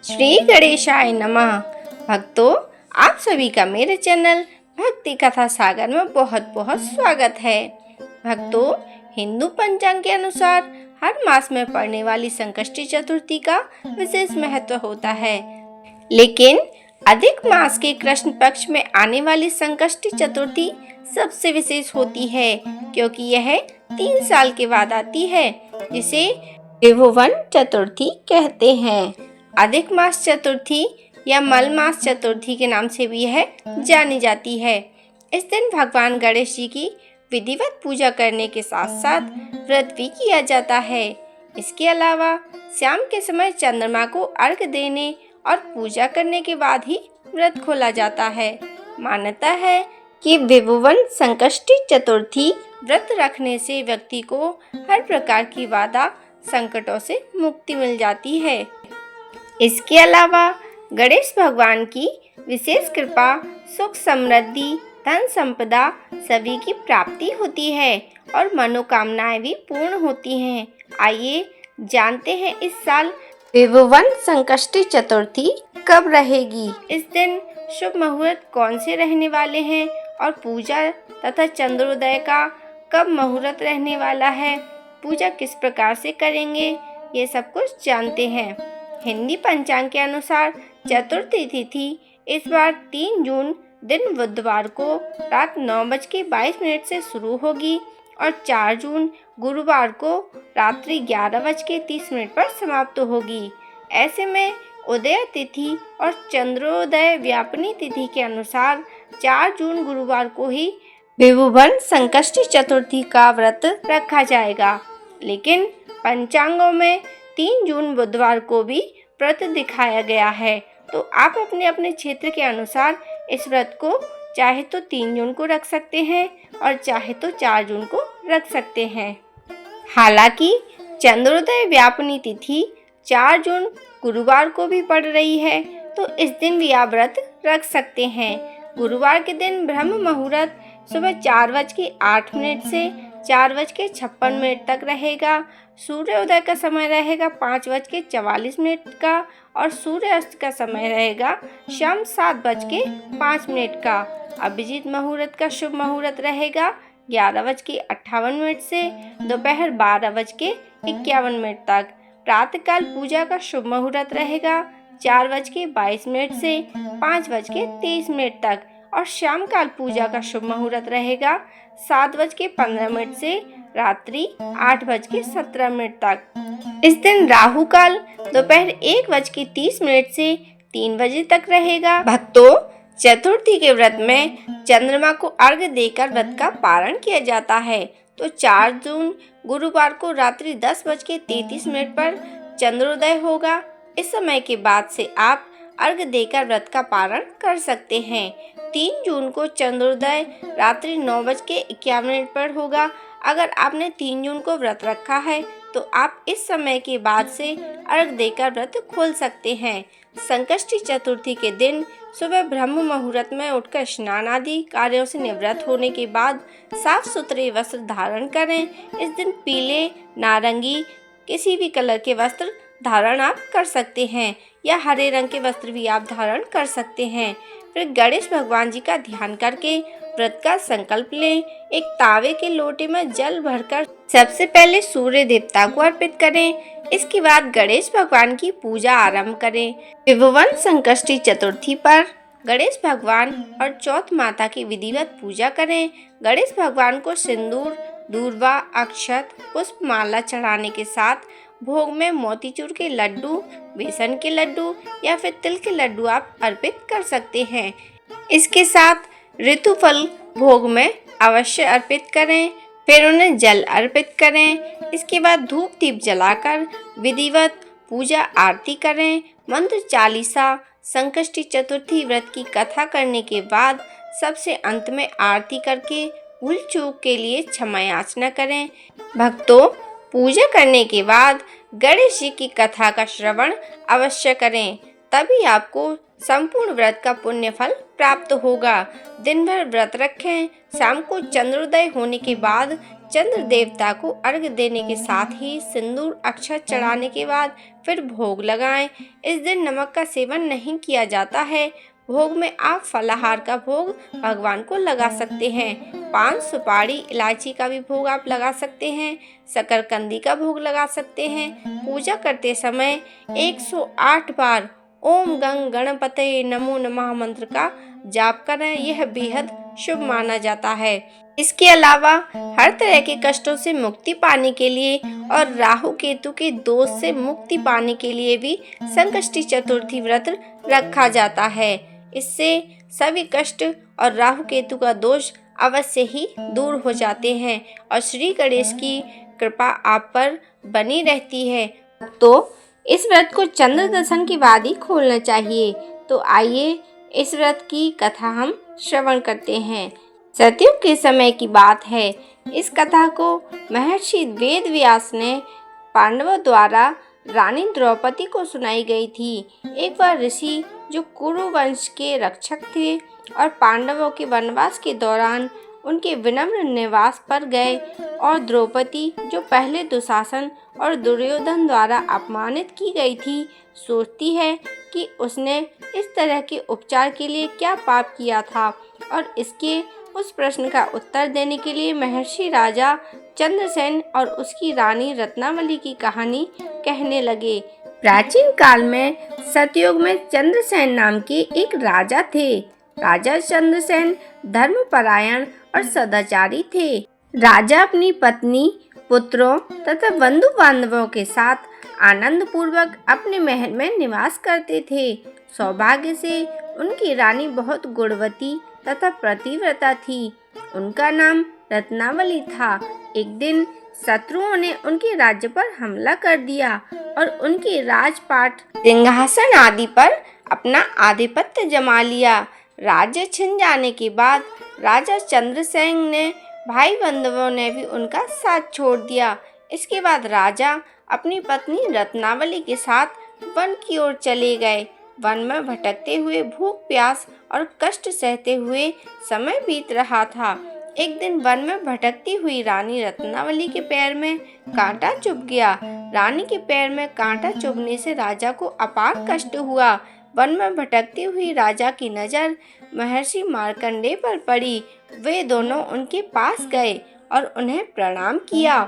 श्री गणेशाय नमः। भक्तों, आप सभी का मेरे चैनल भक्ति कथा सागर में बहुत बहुत स्वागत है। भक्तों, हिंदू पंचांग के अनुसार हर मास में पड़ने वाली संकष्टी चतुर्थी का विशेष महत्व होता है, लेकिन अधिक मास के कृष्ण पक्ष में आने वाली संकष्टी चतुर्थी सबसे विशेष होती है, क्योंकि यह 3 साल के बाद आती है, जिसे त्रिभुवन चतुर्थी कहते हैं। अधिक मास चतुर्थी या मल मास चतुर्थी के नाम से भी यह जानी जाती है। इस दिन भगवान गणेश जी की विधिवत पूजा करने के साथ साथ व्रत भी किया जाता है। इसके अलावा शाम के समय चंद्रमा को अर्घ्य देने और पूजा करने के बाद ही व्रत खोला जाता है। मान्यता है कि त्रिभुवन संकष्टी चतुर्थी व्रत रखने से व्यक्ति को हर प्रकार की बाधा संकटों से मुक्ति मिल जाती है। इसके अलावा गणेश भगवान की विशेष कृपा, सुख समृद्धि, धन संपदा सभी की प्राप्ति होती है और मनोकामनाएं भी पूर्ण होती हैं। आइए जानते हैं इस साल त्रिभुवन संकष्टी चतुर्थी कब रहेगी। इस दिन शुभ मुहूर्त कौन से रहने वाले हैं और पूजा तथा चंद्रोदय का कब मुहूर्त रहने वाला है, पूजा किस प्रकार से करेंगे, ये सब कुछ जानते हैं। हिंदी पंचांग के अनुसार चतुर्थी तिथि इस बार 3 जून दिन बुधवार को रात 9:22 से शुरू होगी और 4 जून गुरुवार को रात्रि 11:30 पर समाप्त होगी। ऐसे में उदय तिथि और चंद्रोदय व्यापनी तिथि के अनुसार 4 जून गुरुवार को ही त्रिभुवन संकष्टी चतुर्थी का व्रत रखा जाएगा, लेकिन पंचांगों में 3 जून बुधवार को भी व्रत दिखाया गया है। तो आप अपने अपने क्षेत्र के अनुसार इस व्रत को चाहे तो 3 जून को रख सकते हैं और चाहे तो 4 जून को रख सकते हैं। हालांकि चंद्रोदय व्यापनी तिथि 4 जून गुरुवार को भी पड़ रही है, तो इस दिन भी आप व्रत रख सकते हैं। गुरुवार के दिन ब्रह्म मुहूर्त सुबह 4:08 से 4:56 तक रहेगा। सूर्योदय का समय रहेगा 5:44 का और सूर्यास्त का समय रहेगा शाम 7:05 का। अभिजीत मुहूर्त का शुभ मुहूर्त रहेगा 11:58 से दोपहर 12:51 तक। प्रातःकाल पूजा का शुभ मुहूर्त रहेगा 4:22 से 5:23 तक और शाम काल पूजा का शुभ मुहूर्त रहेगा 7:15 से रात्रि 8:17 तक। इस दिन राहु काल दोपहर 1:30 से 3 बजे तक रहेगा। भक्तों, चतुर्थी के व्रत में चंद्रमा को अर्घ्य देकर व्रत का पारण किया जाता है। तो 4 जून गुरुवार को रात्रि 10:33 पर चंद्रोदय होगा। इस समय के बाद से आप अर्घ्य देकर व्रत का पारण कर सकते हैं। 3 जून को चंद्रोदय रात्रि 9:51 पर होगा। अगर आपने 3 जून को व्रत रखा है तो आप इस समय के बाद से अर्घ्य देकर व्रत खोल सकते हैं। संकष्टी चतुर्थी के दिन सुबह ब्रह्म मुहूर्त में उठकर स्नान आदि कार्यों से निवृत्त होने के बाद साफ सुथरे वस्त्र धारण करें। इस दिन पीले, नारंगी किसी भी कलर के वस्त्र धारण आप कर सकते हैं या हरे रंग के वस्त्र भी आप धारण कर सकते हैं। फिर गणेश भगवान जी का ध्यान करके व्रत का संकल्प लें। एक तावे के लोटे में जल भरकर सबसे पहले सूर्य देवता को अर्पित करें। इसके बाद गणेश भगवान की पूजा आरंभ करें। त्रिभुवन संकष्टी चतुर्थी पर गणेश भगवान और चौथ माता की विधिवत पूजा करें। गणेश भगवान को सिंदूर, दूर्वा, अक्षत, पुष्प माला चढ़ाने के साथ भोग में मोतीचूर के लड्डू, बेसन के लड्डू या फिर तिल के लड्डू आप अर्पित कर सकते हैं। इसके साथ ऋतुफल भोग में अवश्य अर्पित करें। फिर उन्हें जल अर्पित करें। इसके बाद धूप दीप जलाकर विधिवत पूजा आरती करें। मंत्र चालीसा, संकष्टी चतुर्थी व्रत की कथा करने के बाद सबसे अंत में आरती करके भूल चूक के लिए क्षमा याचना करें। भक्तों, पूजा करने के बाद गणेश जी की कथा का श्रवण अवश्य करें, तभी आपको संपूर्ण व्रत का पुण्य फल प्राप्त होगा। दिन भर व्रत रखें। शाम को चंद्रोदय होने के बाद चंद्र देवता को अर्घ्य देने के साथ ही सिंदूर अक्षत चढ़ाने के बाद फिर भोग लगाएं। इस दिन नमक का सेवन नहीं किया जाता है। भोग में आप फलाहार का भोग भगवान को लगा सकते हैं। पान, सुपारी, इलायची का भी भोग आप लगा सकते हैं। शकरकंदी का भोग लगा सकते हैं। पूजा करते समय 108 बार ओम गंग गणपते नमो नमः मंत्र का जाप करें। यह बेहद शुभ माना जाता है। इसके अलावा हर तरह के कष्टों से मुक्ति पाने के लिए और राहु केतु के दोष से मुक्ति पाने के लिए भी संकष्टी चतुर्थी व्रत रखा जाता है। इससे सभी कष्ट और राहु केतु का दोष अवश्य ही दूर हो जाते हैं और श्री गणेश की कृपा आप पर बनी रहती है। तो इस व्रत को चंद्र दर्शन के बाद ही खोलना चाहिए। तो आइए इस व्रत की कथा हम श्रवण करते हैं। सतयुग के समय की बात है। इस कथा को महर्षि वेद व्यास ने पांडवों द्वारा रानी द्रौपदी को सुनाई गई थी। एक बार ऋषि जो कुरु वंश के रक्षक थे और पांडवों के वनवास के दौरान उनके विनम्र निवास पर गए और द्रौपदी जो पहले दुशासन और दुर्योधन द्वारा अपमानित की गई थी, सोचती है कि उसने इस तरह के उपचार के लिए क्या पाप किया था और इसके उस प्रश्न का उत्तर देने के लिए महर्षि राजा चंद्रसेन और उसकी रानी रत्नावली की कहानी कहने लगे। प्राचीन काल में सतयुग में चंद्रसेन नाम के एक राजा थे। राजा चंद्रसेन धर्मपरायण और सदाचारी थे। राजा अपनी पत्नी, पुत्रों तथा बंधु बांधवों के साथ आनंद पूर्वक अपने महल में निवास करते थे। सौभाग्य से उनकी रानी बहुत गुणवती तथा प्रतिव्रता थी। उनका नाम रत्नावली था। एक दिन शत्रुओं ने उनके राज्य पर हमला कर दिया और उनके राजपाट, सिंहासन आदि पर अपना आधिपत्य जमा लिया। राज्य छिन जाने के बाद राजा चंद्रसेन ने भाई बंधुओं ने भी उनका साथ छोड़ दिया। इसके बाद राजा अपनी पत्नी रत्नावली के साथ वन की ओर चले गए। वन में भटकते हुए भूख, प्यास और कष्ट सहते हुए समय बीत रहा था। एक दिन वन में भटकती हुई रानी रत्नावली के पैर में कांटा चुभ गया। रानी के पैर में कांटा चुभने से राजा को अपार कष्ट हुआ। वन में भटकती हुई राजा की नजर महर्षि मार्कंडेय पर पड़ी। वे दोनों उनके पास गए और उन्हें प्रणाम किया।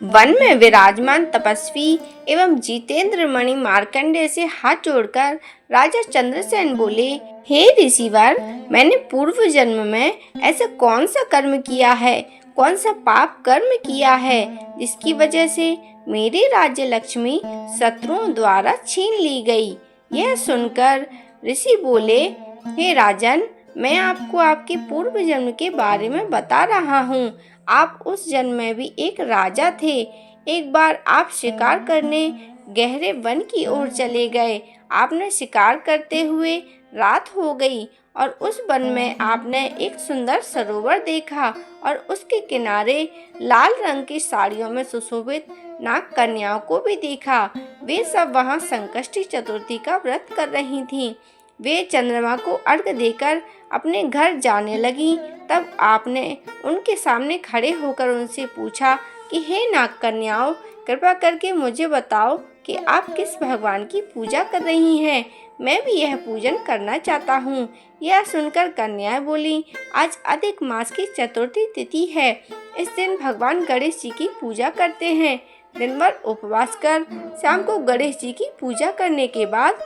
वन में विराजमान तपस्वी एवं जितेंद्र मणि मार्कंडेय से हाथ जोड़कर राजा चंद्रसेन बोले, हे ऋषिवर, मैंने पूर्व जन्म में ऐसा कौन सा कर्म किया है, कौन सा पाप कर्म किया है जिसकी वजह से मेरी राज्य लक्ष्मी शत्रुओं द्वारा छीन ली गई। यह सुनकर ऋषि बोले, हे राजन, मैं आपको आपके पूर्व जन्म के बारे में बता रहा हूँ। आप उस जन्म में भी एक राजा थे। एक बार आप शिकार करने गहरे वन की ओर चले गए। आपने शिकार करते हुए रात हो गई और उस वन में आपने एक सुंदर सरोवर देखा और उसके किनारे लाल रंग की साड़ियों में सुशोभित नाग कन्याओं को भी देखा। वे सब वहां संकष्टी चतुर्थी का व्रत कर रही थीं। वे चंद्रमा को अर्घ्य देकर अपने घर जाने लगी। तब आपने उनके सामने खड़े होकर उनसे पूछा कि हे नाग कन्याओं, कृपा करके मुझे बताओ कि आप किस भगवान की पूजा कर रही हैं। मैं भी यह पूजन करना चाहता हूँ। यह सुनकर कन्याएं बोली, आज अधिक मास की चतुर्थी तिथि है। इस दिन भगवान गणेश जी की पूजा करते हैं। दिन भर उपवास कर शाम को गणेश जी की पूजा करने के बाद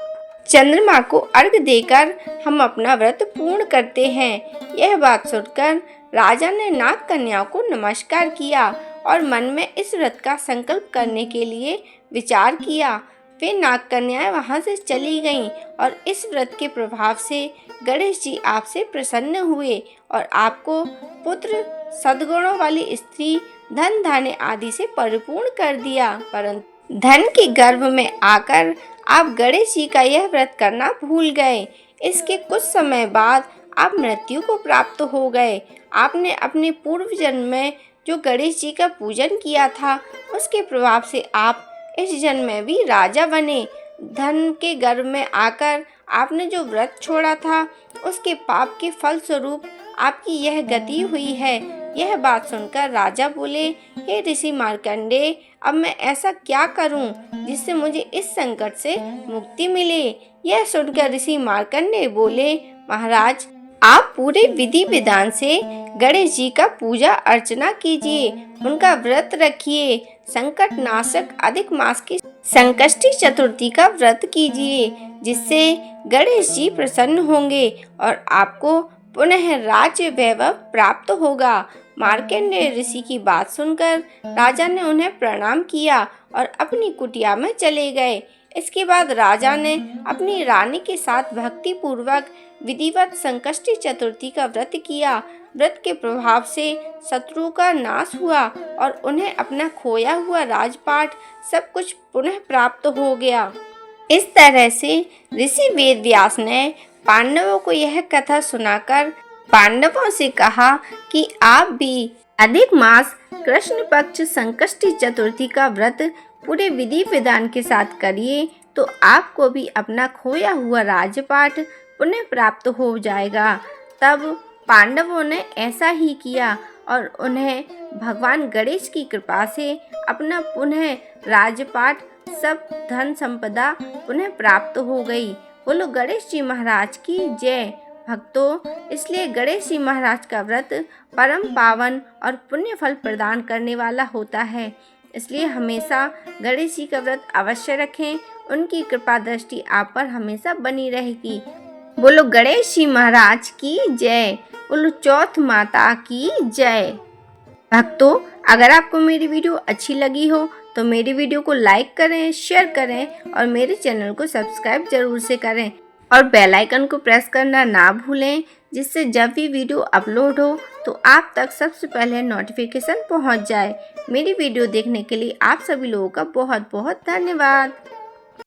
चंद्रमा को अर्घ्य देकर हम अपना व्रत पूर्ण करते हैं। यह बात सुनकर राजा ने नाग कन्याओं को नमस्कार किया और मन में इस व्रत का संकल्प करने के लिए विचार किया। वे नाग कन्याएं वहां से चली गईं और इस व्रत के प्रभाव से गणेश जी आपसे प्रसन्न हुए और आपको पुत्र, सद्गुणों वाली स्त्री, धन धान्य आदि से परिपूर्ण कर दिया। परंतु धन के गर्भ में आकर आप गणेश जी का यह व्रत करना भूल गए। इसके कुछ समय बाद आप मृत्यु को प्राप्त हो गए। आपने अपने पूर्व जन्म में जो गणेश जी का पूजन किया था, उसके प्रभाव से आप इस जन्म में भी राजा बने। धन के गर्भ में आकर आपने जो व्रत छोड़ा था, उसके पाप के फल स्वरूप आपकी यह गति हुई है। यह बात सुनकर राजा बोले, हे ऋषि मार्कंडेय, अब मैं ऐसा क्या करूं जिससे मुझे इस संकट से मुक्ति मिले। यह सुनकर ऋषि मार्कंडेय बोले, महाराज, आप पूरे विधि विधान से गणेश जी का पूजा अर्चना कीजिए, उनका व्रत रखिए, संकट नाशक अधिक मास की संकष्टी चतुर्थी का व्रत कीजिए, जिससे गणेश जी प्रसन्न होंगे और आपको पुनः राज्य वैभव प्राप्त होगा। मार्कंडेय ऋषि की बात सुनकर राजा ने उन्हें प्रणाम किया और अपनी कुटिया में चले गए। इसके बाद राजा ने अपनी रानी के साथ भक्ति पूर्वक विधिवत संकष्टी चतुर्थी का व्रत किया। व्रत के प्रभाव से शत्रु का नाश हुआ और उन्हें अपना खोया हुआ राजपाट सब कुछ पुनः प्राप्त हो गया। इस तरह से ऋषि वेदव्यास ने पांडवों को यह कथा सुनाकर पांडवों से कहा कि आप भी अधिक मास कृष्ण पक्ष संकष्टी चतुर्थी का व्रत पूरे विधि विधान के साथ करिए, तो आपको भी अपना खोया हुआ राजपाट पुनः प्राप्त हो जाएगा। तब पांडवों ने ऐसा ही किया और उन्हें भगवान गणेश की कृपा से अपना पुनः राजपाट सब धन संपदा पुनः प्राप्त हो गई। बोलो गणेश जी महाराज की जय। भक्तों, इसलिए गणेश जी महाराज का व्रत परम पावन और पुण्य फल प्रदान करने वाला होता है। इसलिए हमेशा गणेश जी का व्रत अवश्य रखें, उनकी कृपा दृष्टि आप पर हमेशा बनी रहेगी। बोलो गणेश जी महाराज की जय। बोलो चौथ माता की जय। भक्तों, अगर आपको मेरी वीडियो अच्छी लगी हो तो मेरी वीडियो को लाइक करें, शेयर करें और मेरे चैनल को सब्सक्राइब जरूर से करें और बेल आइकन को प्रेस करना ना भूलें, जिससे जब भी वीडियो अपलोड हो तो आप तक सबसे पहले नोटिफिकेशन पहुंच जाए। मेरी वीडियो देखने के लिए आप सभी लोगों का बहुत बहुत धन्यवाद।